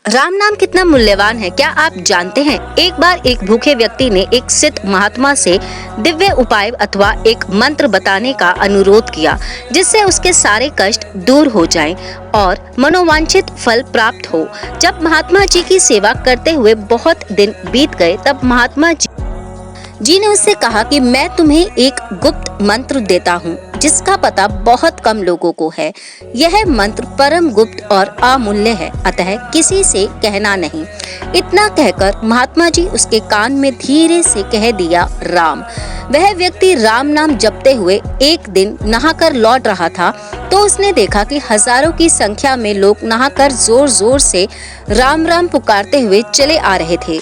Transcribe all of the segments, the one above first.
राम नाम कितना मूल्यवान है, क्या आप जानते हैं? एक बार एक भूखे व्यक्ति ने एक सिद्ध महात्मा से दिव्य उपाय अथवा एक मंत्र बताने का अनुरोध किया, जिससे उसके सारे कष्ट दूर हो जाएं और मनोवांछित फल प्राप्त हो। जब महात्मा जी की सेवा करते हुए बहुत दिन बीत गए, तब महात्मा जी ने उससे कहा कि मैं तुम्हें एक गुप्त मंत्र देता हूँ, जिसका पता बहुत कम लोगों को है। यह मंत्र परम गुप्त और अमूल्य है, अतः किसी से कहना नहीं। इतना कहकर महात्मा जी उसके कान में धीरे से कह दिया, राम। वह व्यक्ति राम नाम जपते हुए एक दिन नहाकर लौट रहा था, तो उसने देखा कि हजारों की संख्या में लोग नहाकर जोर जोर से राम राम पुकारते हुए चले आ रहे थे।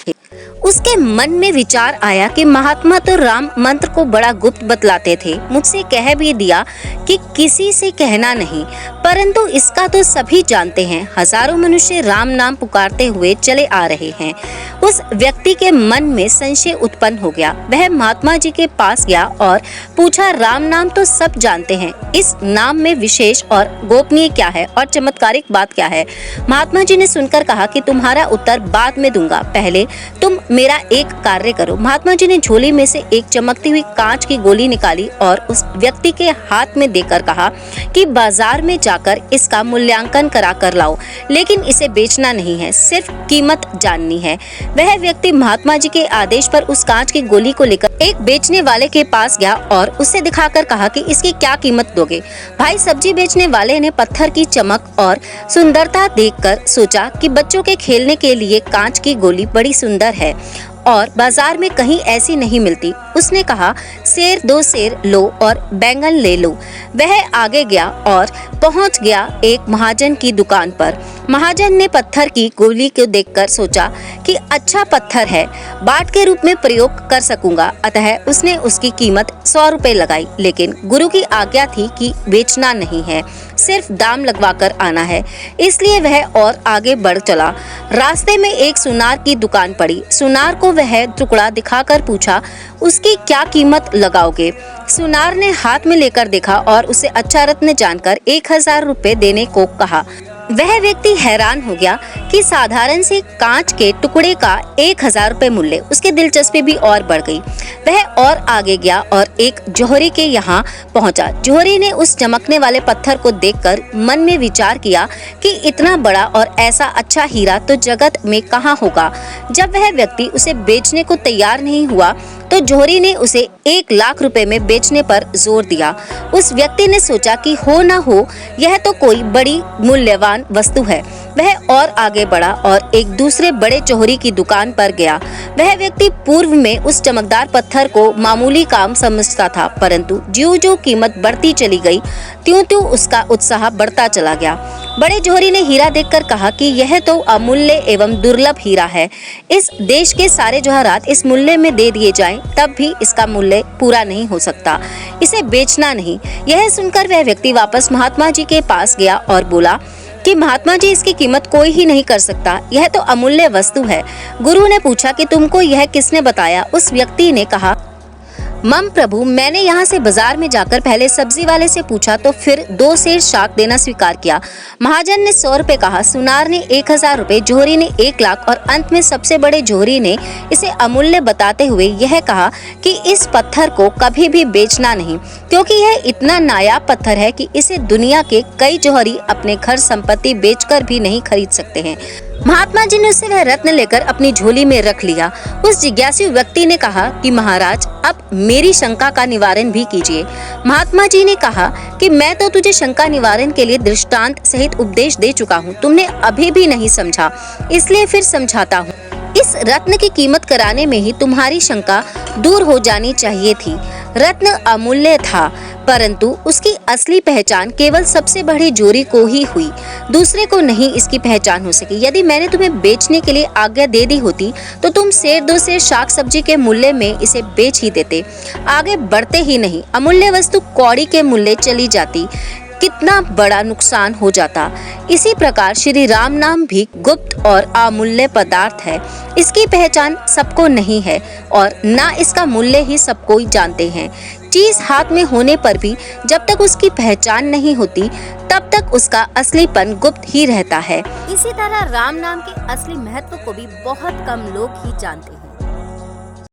उसके मन में विचार आया कि महात्मा तो राम मंत्र को बड़ा गुप्त बतलाते थे, मुझसे कह भी दिया कि किसी से कहना नहीं, परंतु इसका तो सभी जानते हैं। हजारों मनुष्य राम नाम पुकारते हुए चले आ रहे हैं। उस व्यक्ति के मन में संशय उत्पन्न हो गया। वह महात्मा जी के पास गया और पूछा, राम नाम तो सब जानते हैं, इस नाम में विशेष और गोपनीय क्या है और चमत्कारिक बात क्या है? महात्मा जी ने सुनकर कहा कि तुम्हारा उत्तर बाद में दूंगा, पहले तुम मेरा एक कार्य करो। महात्मा जी ने झोली में से एक चमकती हुई कांच की गोली निकाली और उस व्यक्ति के हाथ में देकर कहा कि बाजार में जाकर इसका मूल्यांकन करा कर लाओ, लेकिन इसे बेचना नहीं है, सिर्फ कीमत जाननी है। वह व्यक्ति महात्मा जी के आदेश पर उस कांच की गोली को लेकर एक बेचने वाले के पास गया और उसे दिखाकर कहा कि इसकी क्या कीमत दोगे? भाई सब्जी बेचने वाले ने पत्थर की चमक और सुंदरता देखकर सोचा कि बच्चों के खेलने के लिए कांच की गोली बड़ी सुंदर है और बाजार में कहीं ऐसी नहीं मिलती। उसने कहा, सेर दो सेर लो और बैंगन ले लो। वह आगे गया और पहुंच गया एक महाजन की दुकान पर। महाजन ने पत्थर की गोली को देखकर सोचा कि अच्छा पत्थर है, बाट के रूप में प्रयोग कर सकूंगा, अतः उसने उसकी कीमत 100 रुपए लगाई। लेकिन गुरु की आज्ञा थी कि बेचना नहीं है, सिर्फ दाम लगवा कर आना है, इसलिए वह और आगे बढ़ चला। रास्ते में एक सुनार की दुकान पड़ी। सुनार को वह टुकड़ा दिखाकर पूछा, उसकी क्या कीमत लगाओगे? सुनार ने हाथ में लेकर देखा और उसे अच्छा रत्न जानकर 1000 रुपए देने को कहा। वह व्यक्ति हैरान हो गया कि साधारण से कांच के टुकड़े का 1000 रुपए मूल्य। उसकी दिलचस्पी भी और बढ़ गई। वह और आगे गया और एक जोहरी के यहाँ पहुंचा। जोहरी ने उस चमकने वाले पत्थर को देखकर मन में विचार किया कि इतना बड़ा और ऐसा अच्छा हीरा तो जगत में कहाँ होगा। जब वह व्यक्ति उसे बेचने को तैयार नहीं हुआ, तो जोहरी ने उसे 1 लाख रुपए में बेचने पर जोर दिया। उस व्यक्ति ने सोचा कि हो न हो, यह तो कोई बड़ी मूल्यवान वस्तु है। वह और आगे बढ़ा और एक दूसरे बड़े जोहरी की दुकान पर गया। वह व्यक्ति पूर्व में उस चमकदार पत्थर को मामूली काम समझता था, परंतु ज्यों-ज्यों कीमत बढ़ती चली गई, त्यों-त्यों उसका उत्साह बढ़ता चला गया। बड़े जोहरी ने हीरा देखकर कहा कि यह तो अमूल्य एवं दुर्लभ हीरा है। इस देश के सारे जवाहरात इस मूल्य में दे दिए जाएं, तब भी इसका मूल्य पूरा नहीं हो सकता। इसे बेचना नहीं। यह सुनकर वह व्यक्ति वापस महात्मा जी के पास गया और बोला कि महात्मा जी, इसकी कीमत कोई ही नहीं कर सकता, यह तो अमूल्य वस्तु है। गुरु ने पूछा कि तुमको यह किसने बताया? उस व्यक्ति ने कहा, मम प्रभु, मैंने यहाँ से बाजार में जाकर पहले सब्जी वाले से पूछा, तो फिर 2 सेर शाक देना स्वीकार किया। महाजन ने 100 रुपए कहा, सुनार ने 1000 रुपए, जोहरी ने 1 लाख और अंत में सबसे बड़े जोहरी ने इसे अमूल्य बताते हुए यह कहा कि इस पत्थर को कभी भी बेचना नहीं, क्योंकि यह इतना नायाब पत्थर है कि इसे दुनिया के कई जोहरी अपने घर संपत्ति बेचकर भी नहीं खरीद सकते हैं। महात्मा जी ने उससे वह रत्न लेकर अपनी झोली में रख लिया। उस जिज्ञासु व्यक्ति ने कहा कि महाराज, अब मेरी शंका का निवारण भी कीजिए। महात्मा जी ने कहा कि मैं तो तुझे शंका निवारण के लिए दृष्टांत सहित उपदेश दे चुका हूँ, तुमने अभी भी नहीं समझा, इसलिए फिर समझाता हूँ। इस रत्न की कीमत कराने में ही तुम्हारी शंका दूर हो जानी चाहिए थी। रत्न अमूल्य था, परंतु उसकी असली पहचान केवल सबसे बड़े जोहरी को ही हुई, दूसरे को नहीं इसकी पहचान हो सकी। यदि मैंने तुम्हें बेचने के लिए आज्ञा दे दी होती, तो तुम सेर 2 सेर शाक सब्जी के मूल्य में इसे बेच ही देते, आगे बढ़ते ही नहीं। अमूल्य वस्तु कौड़ी के मूल्य चली जाती, कितना बड़ा नुकसान हो जाता। इसी प्रकार श्री राम नाम भी गुप्त और अमूल्य पदार्थ है। इसकी पहचान सबको नहीं है और ना इसका मूल्य ही सबको जानते हैं। चीज हाथ में होने पर भी जब तक उसकी पहचान नहीं होती तब तक उसका असलीपन गुप्त ही रहता है। इसी तरह राम नाम के असली महत्व को भी बहुत कम लोग ही जानते हैं।